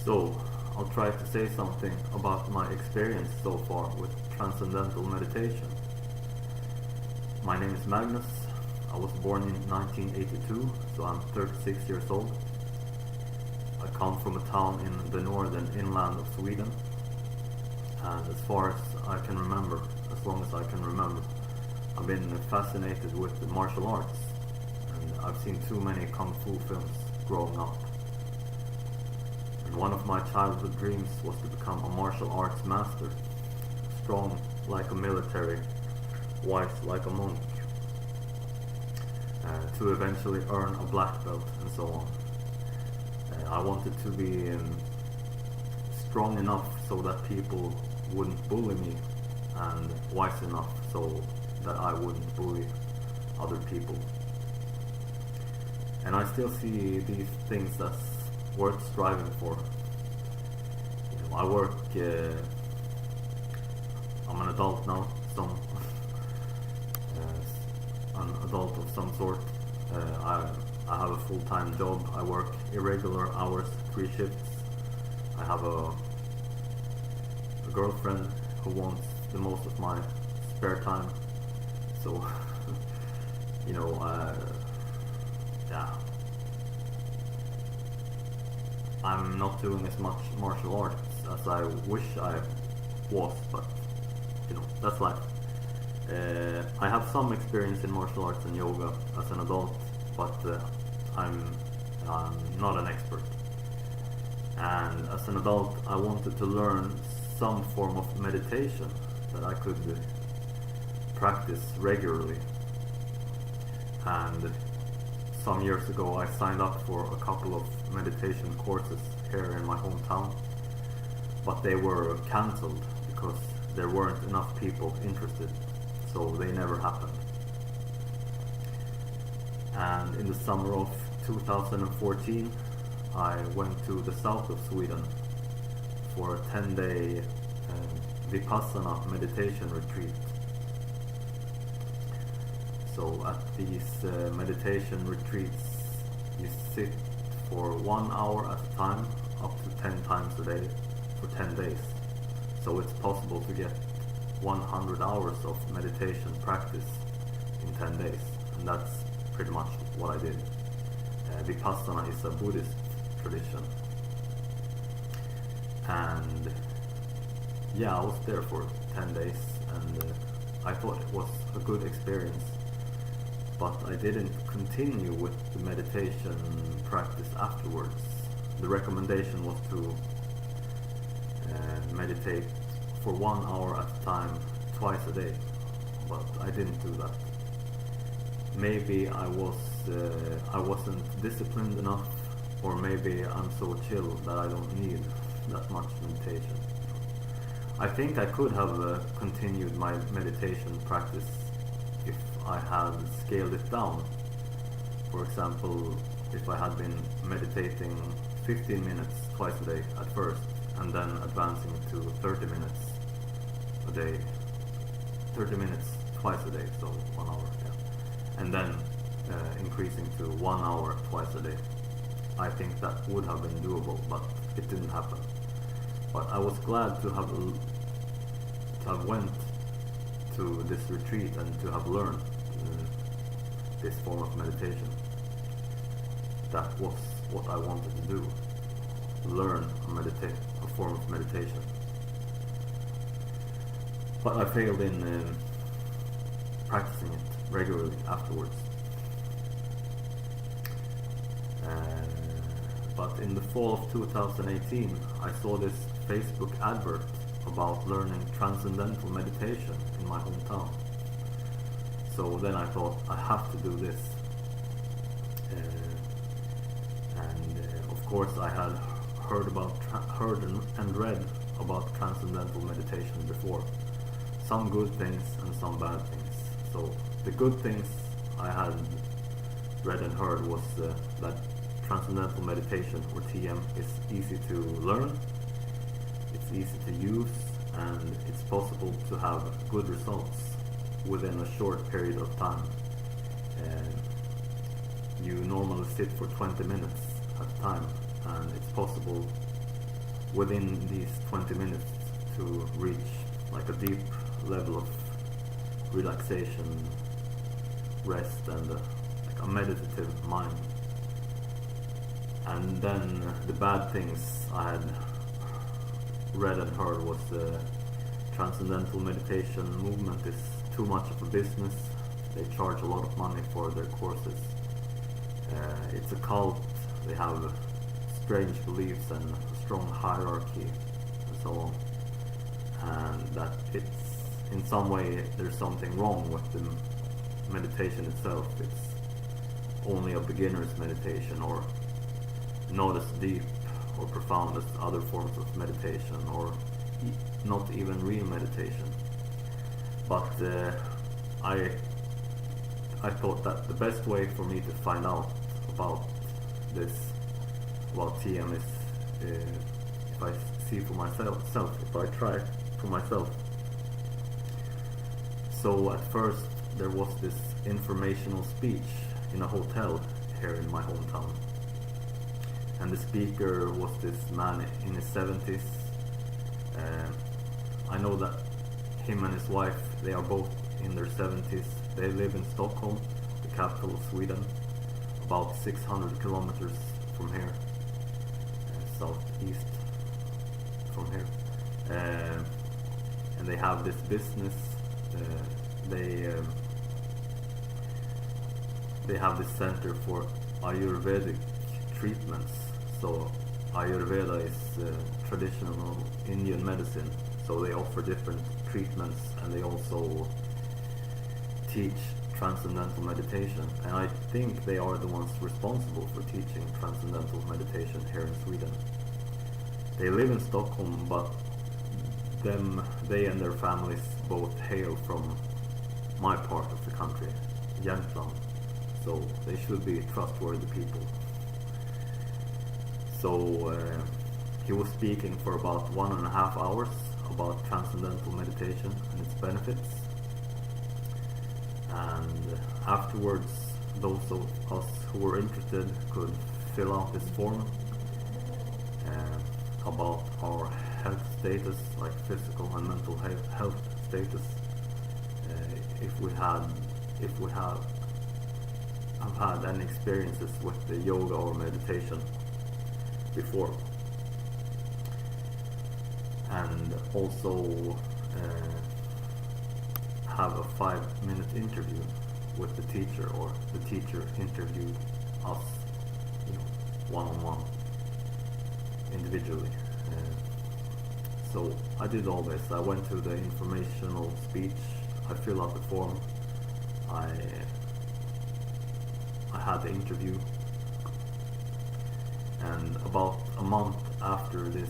So, I'll try to say something about my experience so far with Transcendental Meditation. My name is Magnus. I was born in 1982, so I'm 36 years old. I come from a town in the northern inland of Sweden, and as far as I can remember, as long as I can remember, I've been fascinated with the martial arts, and I've seen too many kung fu films growing up. And one of my childhood dreams was to become a martial arts master, strong like a military, wise like a monk, to eventually earn a black belt and so on. I wanted to be strong enough so that people wouldn't bully me, and wise enough so that I wouldn't bully other people. And I still see these things as worth striving for. I work, I'm an adult now, an adult of some sort. I have a full-time job. I work irregular hours, 3 shifts. I have a girlfriend who wants the most of my spare time. So, yeah. I'm not doing as much martial arts as I wish I was, but that's life. I have some experience in martial arts and yoga as an adult, but I'm not an expert. And as an adult, I wanted to learn some form of meditation that I could practice regularly. And some years ago, I signed up for a couple of meditation courses here in my hometown, but they were cancelled because there weren't enough people interested, so they never happened. And in the summer of 2014, I went to the south of Sweden for a 10-day Vipassana meditation retreat. So at these meditation retreats, you sit for 1 hour at a time, up to 10 times a day, for 10 days. So it's possible to get 100 hours of meditation practice in 10 days, and that's pretty much what I did. Vipassana is a Buddhist tradition, and yeah, I was there for 10 days, and I thought it was a good experience, but I didn't continue with the meditation practice afterwards. The recommendation was to meditate for 1 hour at a time, twice a day, but I didn't do that. Maybe I wasn't disciplined enough, or maybe I'm so chill that I don't need that much meditation. I think I could have continued my meditation practice if I had scaled it down. For example, if I had been meditating 15 minutes twice a day at first, and then advancing to 30 minutes a day, 30 minutes twice a day, so 1 hour, yeah. And then increasing to 1 hour twice a day. I think that would have been doable, but it didn't happen. But I was glad to have went to this retreat and to have learned this form of meditation. That was what I wanted to do. Learn a form of meditation. But I failed in practicing it regularly afterwards. But in the fall of 2018, I saw this Facebook advert about learning Transcendental Meditation in my hometown. So then I thought, I have to do this. Of course, I had heard and read about Transcendental Meditation before. Some good things and some bad things. So the good things I had read and heard was that Transcendental Meditation, or TM, is easy to learn, it's easy to use, and it's possible to have good results within a short period of time. You normally sit for 20 minutes at a time, and it's possible within these 20 minutes to reach like a deep level of relaxation, rest, and like a meditative mind. And then the bad things I had read and heard was the Transcendental Meditation movement is too much of a business. They charge a lot of money for their courses. It's a cult. They have strange beliefs and a strong hierarchy and so on. And that it's in some way there's something wrong with the meditation itself. It's only a beginner's meditation, or not as deep or profound as other forms of meditation, or not even real meditation. But I thought that the best way for me to find out about this, about TM, is if I see for myself, if I try for myself. So at first there was this informational speech in a hotel here in my hometown, and the speaker was this man in his 70s. I know that him and his wife, they are both in their 70s. They live in Stockholm, the capital of Sweden, about 600 kilometers from here, southeast from here. And they have this business. They have this center for Ayurvedic treatments. So Ayurveda is traditional Indian medicine. So they offer different treatments, and they also teach Transcendental Meditation. And I think they are the ones responsible for teaching Transcendental Meditation here in Sweden. They live in Stockholm, but they and their families both hail from my part of the country, Jämtland. So they should be trustworthy people. So he was speaking for about 1.5 hours about Transcendental Meditation and its benefits. And afterwards, those of us who were interested could fill out this form about our health status, like physical and mental health status, if we have had any experiences with the yoga or meditation before, and also have a 5-minute interview with the teacher, or the teacher interviewed us, one-on-one, individually. So I did all this. I went to the informational speech, I filled out the form, I had the interview, and about a month after this,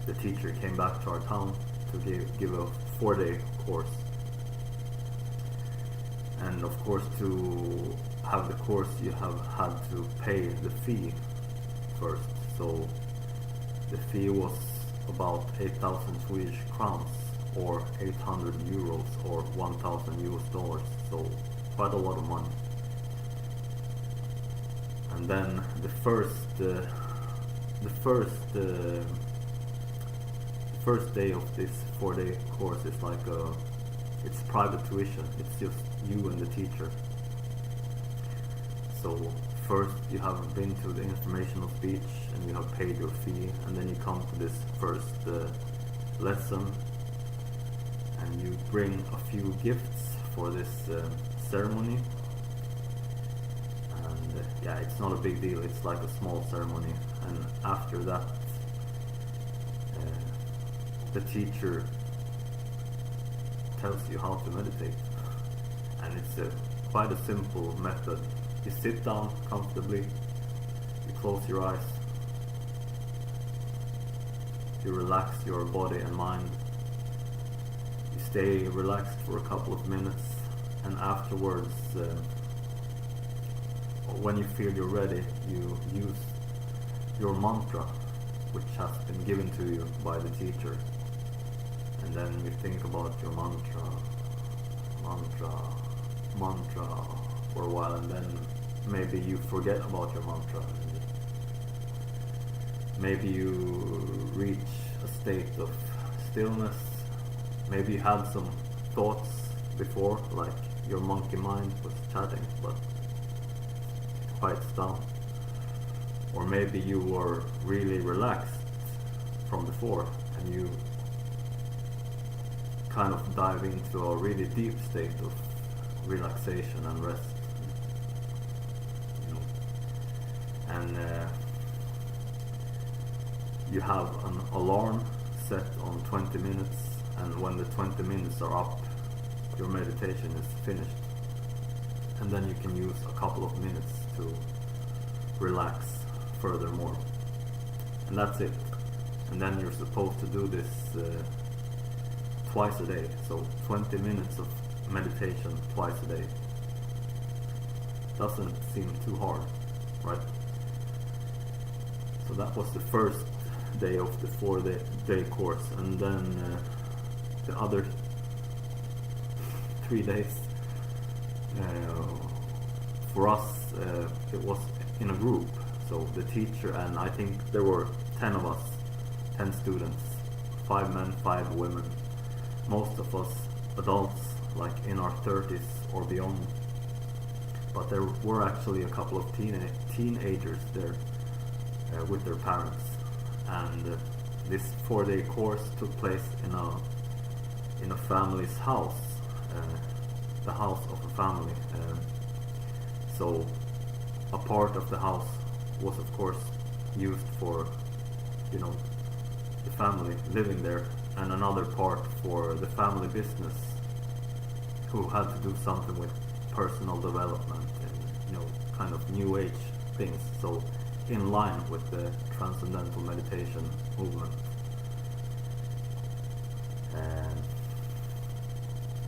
the teacher came back to our town to give a 4-day course. And of course, to have the course you have had to pay the fee first. So the fee was about 8,000 Swedish crowns, or 800 euros, or 1,000 US dollars. So quite a lot of money. And then the first day of this 4-day course is like it's private tuition. It's just you and the teacher. So first you have been to the informational speech and you have paid your fee, and then you come to this first lesson, and you bring a few gifts for this ceremony. And yeah, it's not a big deal. It's like a small ceremony. And after that, the teacher tells you how to meditate, and it's quite a simple method. You sit down comfortably, you close your eyes, you relax your body and mind, you stay relaxed for a couple of minutes, and afterwards, when you feel you're ready, you use your mantra, which has been given to you by the teacher. And then you think about your mantra for a while, and then maybe you forget about your mantra. maybe you reach a state of stillness. Maybe you had some thoughts before, like your monkey mind was chatting, but it quiets down. Or maybe you were really relaxed from before and you kind of dive into a really deep state of relaxation and rest, you know. And you have an alarm set on 20 minutes, and when the 20 minutes are up, your meditation is finished. And then you can use a couple of minutes to relax furthermore. And that's it. And then you're supposed to do this twice a day. So 20 minutes of meditation twice a day. Doesn't seem too hard, right? So that was the first day of the 4-day course. And then the other 3 days, for us, it was in a group. So the teacher and I think there were 10 of us, 10 students, 5 men, 5 women. Most of us adults, like in our 30s or beyond. But there were actually a couple of teenagers there with their parents. And this 4-day course took place in a family's house, the house of a family. So a part of the house was of course used for, you know, the family living there, and another part for the family business, who had to do something with personal development and, you know, kind of new age things. So in line with the Transcendental Meditation movement. And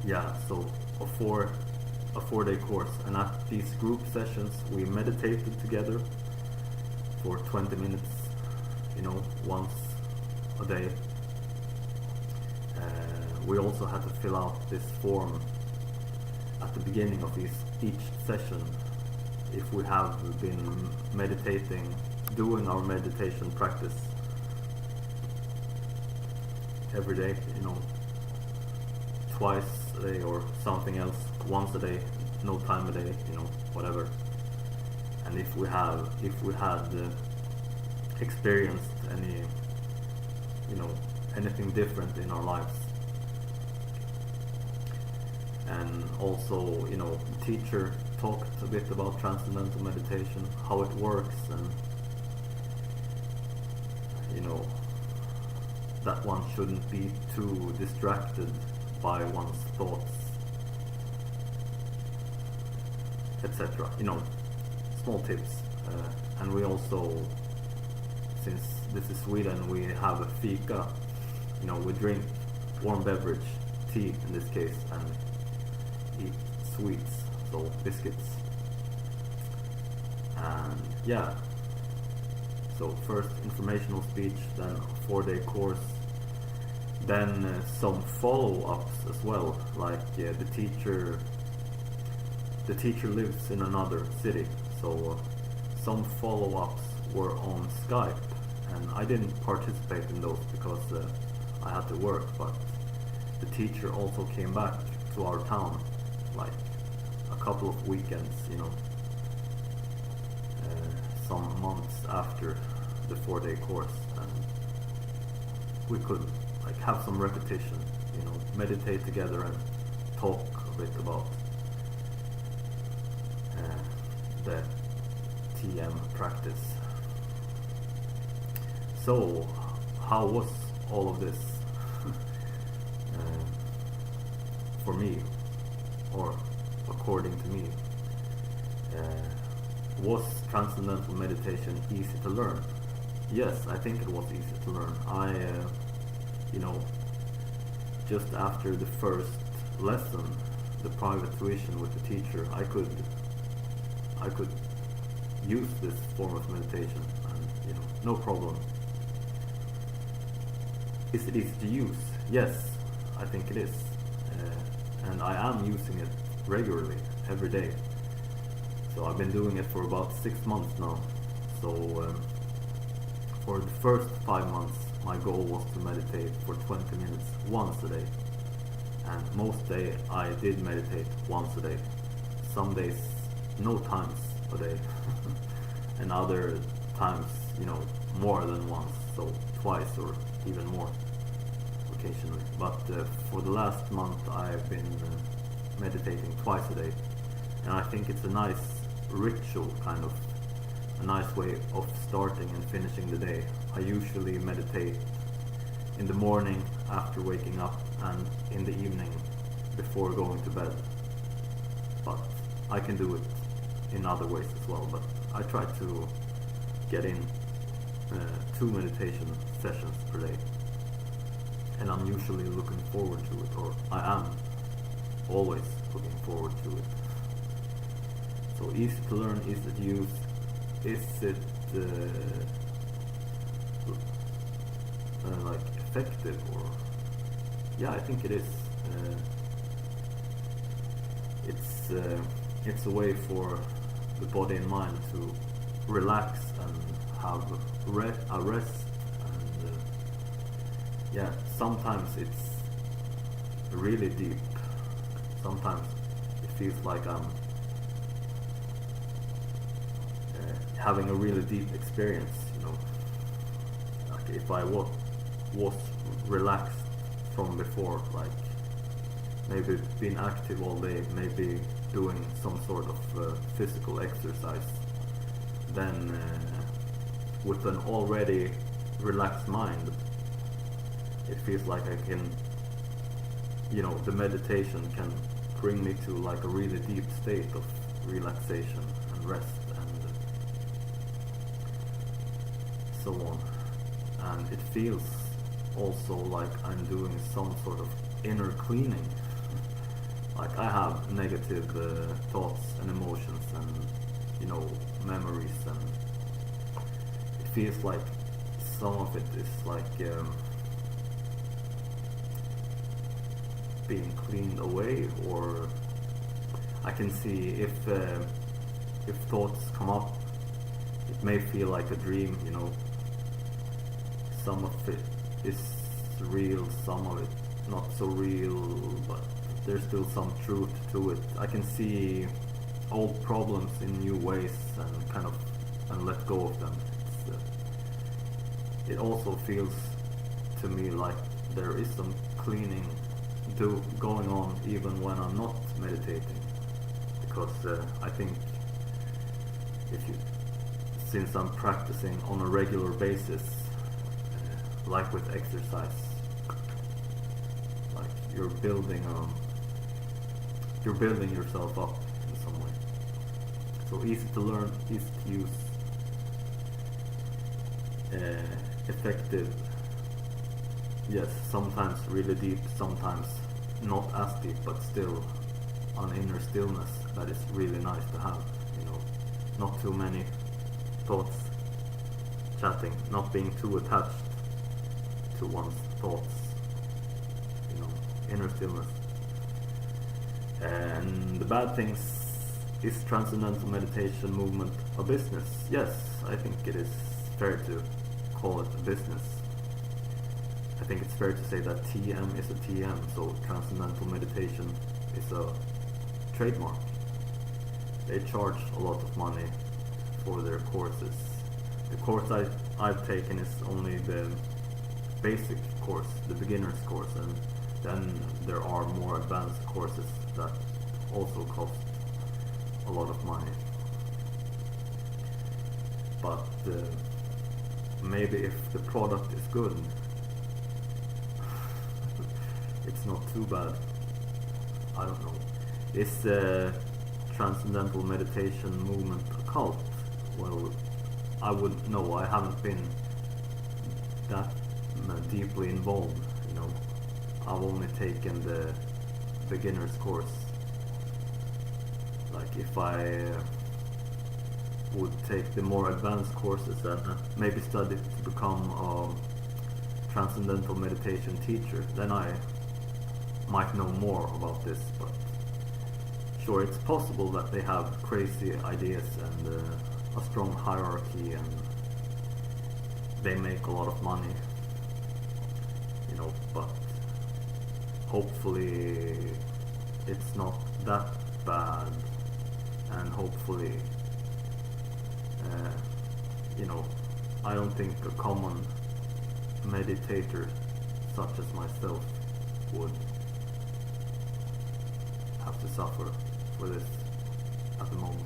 yeah, so a 4-day course, and at these group sessions we meditated together for 20 minutes, you know, once a day. We also had to fill out this form at the beginning of each session if we have been meditating, doing our meditation practice every day, you know, twice a day or something else, once a day, no time a day, you know, whatever. And if we had experienced any, you know, anything different in our lives. And also, you know, the teacher talked a bit about Transcendental Meditation, how it works, and, you know, that one shouldn't be too distracted by one's thoughts, etc. You know, small tips. And we also, since this is Sweden, we have a fika. You know, we drink warm beverage, tea in this case, and eat sweets, so biscuits. And yeah, so first informational speech, then a 4-day course, then some follow-ups as well, like the teacher lives in another city, so some follow-ups were on Skype, and I didn't participate in those because I had to work, but the teacher also came back to our town like a couple of weekends, you know, some months after the 4-day course, and we could like have some repetition, you know, meditate together and talk a bit about the TM practice. So how was all of this for me, or according to me? Was Transcendental Meditation easy to learn? Yes, I think it was easy to learn. You know, just after the first lesson, the private tuition with the teacher, I could use this form of meditation, and, you know, no problem. Is it easy to use? Yes, I think it is, and I am using it regularly, every day. So I've been doing it for about 6 months now. So For the first 5 months, my goal was to meditate for 20 minutes once a day. And most days I did meditate once a day. Some days, no times a day. And other times, more than once, so twice or even more occasionally. But for the last month I've been meditating twice a day. And I think it's a nice ritual, kind of a nice way of starting and finishing the day. I usually meditate in the morning after waking up and in the evening before going to bed. But I can do it in other ways as well, but I try to get in 2 meditation sessions per day. And I'm usually looking forward to it, or I am always looking forward to it. So easy to learn, easy to use. Is it like effective, or yeah, I think it is. It's a way for the body and mind to relax and have a rest, and yeah, sometimes it's really deep. Sometimes it feels like I'm having a really deep experience, like if I was relaxed from before, like maybe being active all day, maybe doing some sort of physical exercise, then with an already relaxed mind, it feels like I can, the meditation can bring me to like a really deep state of relaxation and rest and so on. And it feels also like I'm doing some sort of inner cleaning. Like I have negative thoughts and emotions and memories, and it feels like some of it is like being cleaned away, or I can see if thoughts come up, it may feel like a dream, some of it is real, some of it not so real, but there's still some truth to it. I can see old problems in new ways and let go of them. It also feels to me like there is some cleaning going on even when I'm not meditating, because I think since I'm practicing on a regular basis, like with exercise, like you're building yourself up in some way. So easy to learn, easy to use, effective. Yes, sometimes really deep, sometimes not as deep, but still an inner stillness that is really nice to have. Not too many thoughts chatting, not being too attached to one's thoughts. Inner stillness. And the bad things, is Transcendental Meditation movement a business? Yes, I think it is fair to call it a business. I think it's fair to say that TM is a TM, so Transcendental Meditation is a trademark. They charge a lot of money for their courses. The course I've taken is only the basic course, the beginner's course, and then there are more advanced courses that also cost a lot of money. But maybe if the product is good, it's not too bad. I don't know. Is Transcendental Meditation movement a cult? Well, I wouldn't know. I haven't been that deeply involved. I've only taken the beginner's course. Like if I would take the more advanced courses and maybe study to become a Transcendental Meditation teacher, then I might know more about this. But sure, it's possible that they have crazy ideas and a strong hierarchy and they make a lot of money, you know, but hopefully it's not that bad, and hopefully you know, I don't think a common meditator such as myself would have to suffer for this at the moment.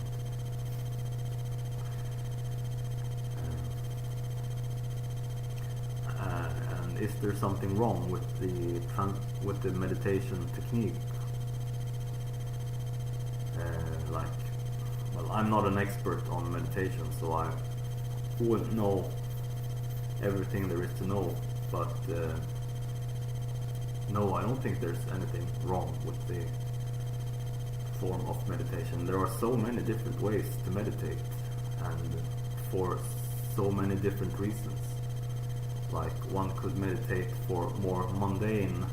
And is there something wrong with the meditation technique? Well, I'm not an expert on meditation, so I wouldn't know everything there is to know, but no, I don't think there's anything wrong with the form of meditation. There are so many different ways to meditate, and for so many different reasons. Like, one could meditate for more mundane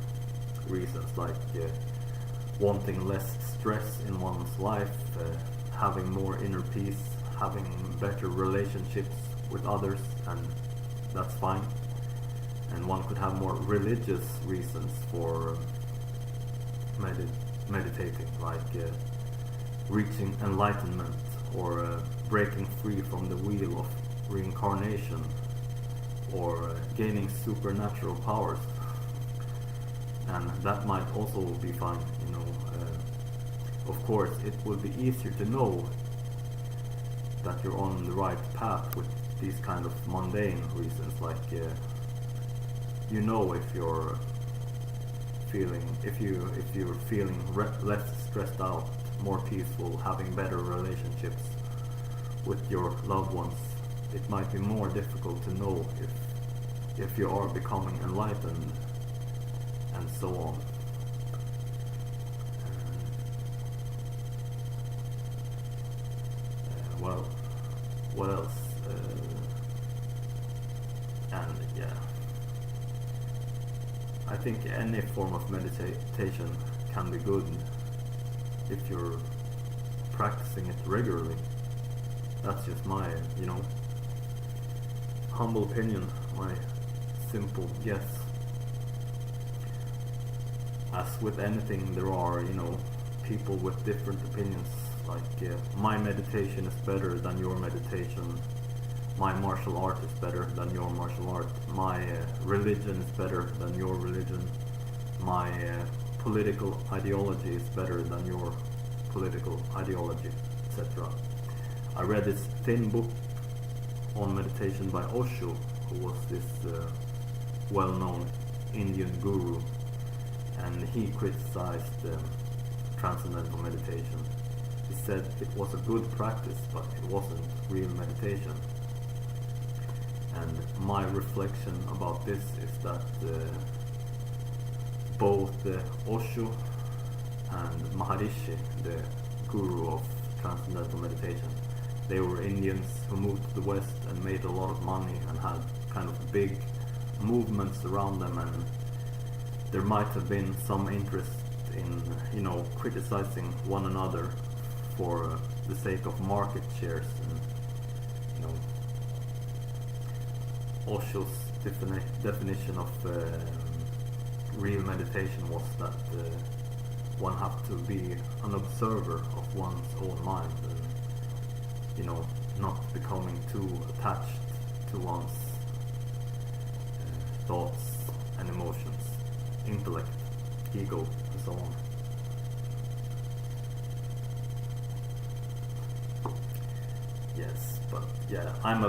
reasons, like wanting less stress in one's life, having more inner peace, having better relationships with others, and that's fine. And one could have more religious reasons for meditating, like reaching enlightenment, or breaking free from the wheel of reincarnation, or gaining supernatural powers. And that might also be fine, you know. Of course, it will be easier to know that you're on the right path with these kind of mundane reasons, like you know, if you're feeling less stressed out, more peaceful, having better relationships with your loved ones, it might be more difficult to know if you are becoming enlightened, and so on. Well, what else? And yeah, I think any form of meditation can be good if you're practicing it regularly. That's just my, you know, humble opinion, my simple guess. As with anything, there are, you know, people with different opinions. Like, my meditation is better than your meditation. My martial art is better than your martial art. My religion is better than your religion. My political ideology is better than your political ideology, etc. I read this thin book on meditation by Osho, who was this well-known Indian guru, and he criticized Transcendental Meditation. He said it was a good practice, but it wasn't real meditation. And my reflection about this is that both Osho and Maharishi, the guru of Transcendental Meditation, they were Indians who moved to the West and made a lot of money and had kind of big movements around them, and there might have been some interest in, you know, criticizing one another for the sake of market shares. And, you know, Osho's definition of real meditation was that one have to be an observer of one's own mind, and, you know, not becoming too attached to one's thoughts and emotions, intellect, ego, and so on. Yes, but yeah, I'm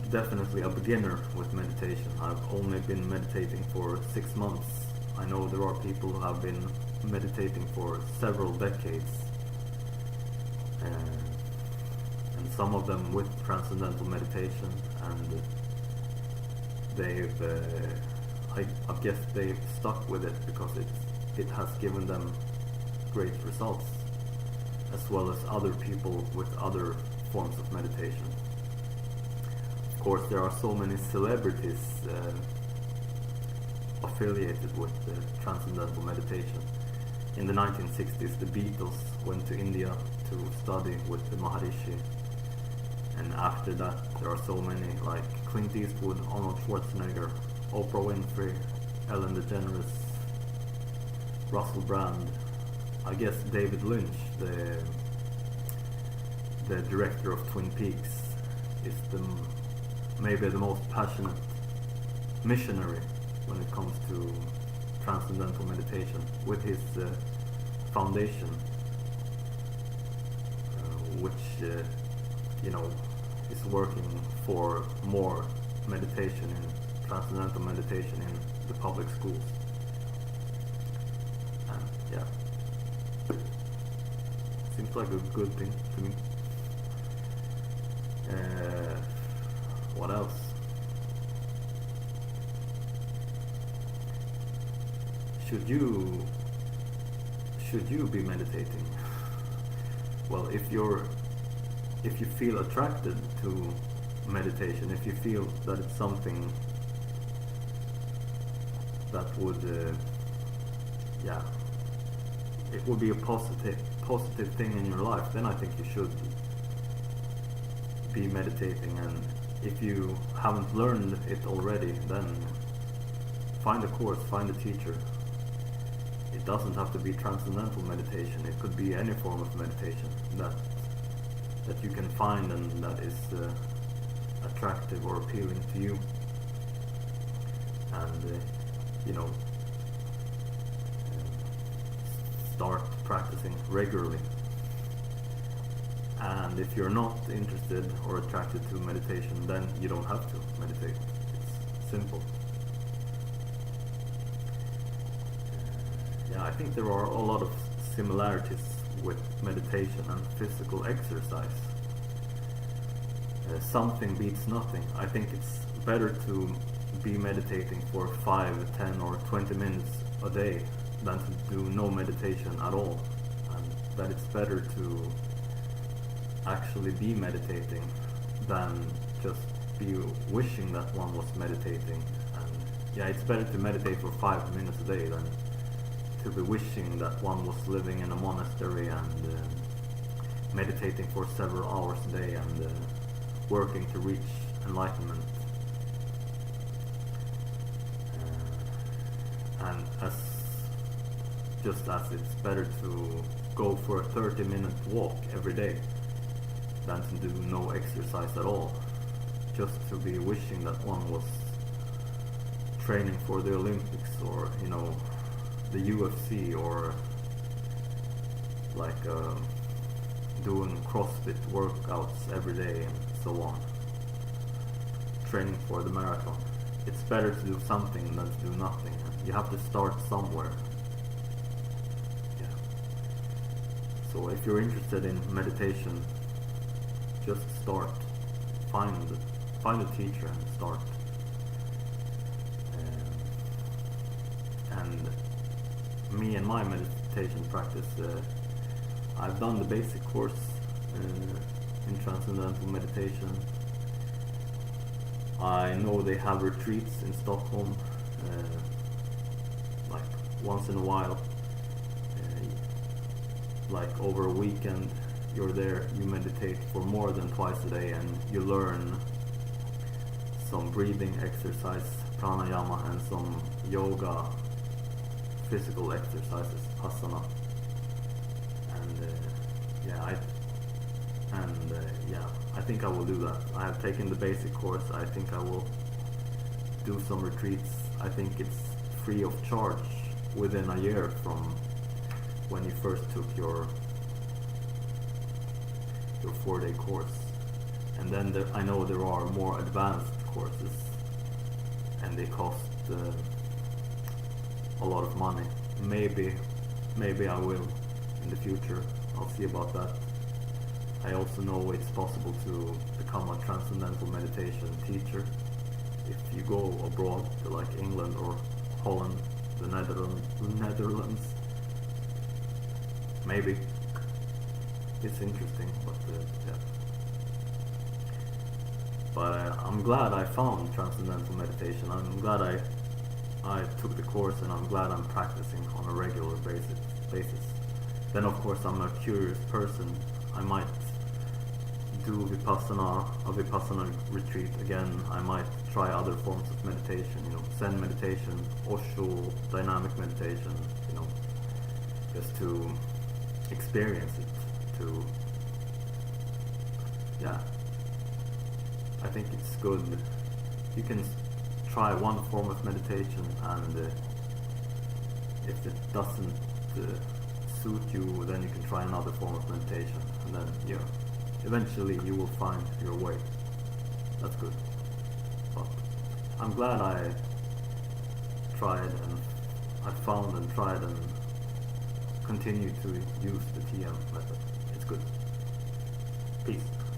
definitely a beginner with meditation. I've only been meditating for 6 months. I know there are people who have been meditating for several decades, and some of them with Transcendental Meditation, and they've I guess they've stuck with it because it has given them great results, as well as other people with other forms of meditation. Of course, there are so many celebrities affiliated with Transcendental Meditation. In the 1960s, the Beatles went to India to study with the Maharishi, And after that, there are so many, like Clint Eastwood, Arnold Schwarzenegger, Oprah Winfrey, Ellen DeGeneres, Russell Brand. I guess David Lynch, the director of Twin Peaks, is maybe the most passionate missionary when it comes to transcendental meditation, with his foundation, which is working for more meditation in transcendental meditation in the public schools. And yeah, seems like a good thing to me. What else? Should you be meditating? Well, if you feel attracted to meditation, if you feel that it's something that would it would be a positive thing in your life, then I think you should be meditating. And if you haven't learned it already, then find a course, find a teacher. It doesn't have to be transcendental meditation. It could be any form of meditation that you can find and that is attractive or appealing to you. And start practicing regularly. And if you're not interested or attracted to meditation, then you don't have to meditate. It's simple. Yeah, I think there are a lot of similarities with meditation and physical exercise. Something beats nothing. I think it's better to be meditating for 5, 10 or 20 minutes a day than to do no meditation at all. And that it's better to actually be meditating than just be wishing that one was meditating. And yeah, it's better to meditate for 5 minutes a day than to be wishing that one was living in a monastery and meditating for several hours a day and working to reach enlightenment. And just as it's better to go for a 30-minute walk every day than to do no exercise at all, just to be wishing that one was training for the Olympics or the UFC or like doing CrossFit workouts every day and so on, training for the marathon. It's better to do something than to do nothing. You have to start somewhere. Yeah. So if you're interested in meditation, just start. Find a teacher and start. And me and my meditation practice, I've done the basic course in Transcendental Meditation. I know they have retreats in Stockholm, like once in a while, like over a weekend. You're there, you meditate for more than twice a day, and you learn some breathing exercise, pranayama, and some yoga, physical exercises, asana. And I think I will do that. I have taken the basic course. I think I will do some retreats. I think it's free of charge within a year from when you first took your 4-day course. And then I know there are more advanced courses, and they cost a lot of money. Maybe I will in the future. I'll see about that. I also know it's possible to become a transcendental meditation teacher if you go abroad to like England or Holland, the Netherlands. Maybe it's interesting, but yeah. But I'm glad I found transcendental meditation. I'm glad I took the course, and I'm glad I'm practicing on a regular basis. Then of course I'm a curious person. I might to a Vipassana retreat again, I might try other forms of meditation, Zen meditation, Osho, dynamic meditation, just to experience it, I think it's good. You can try one form of meditation, and if it doesn't suit you, then you can try another form of meditation, and then eventually you will find your way. That's good. But I'm glad I tried, and I found and tried and continue to use the TM method. It's good. Peace.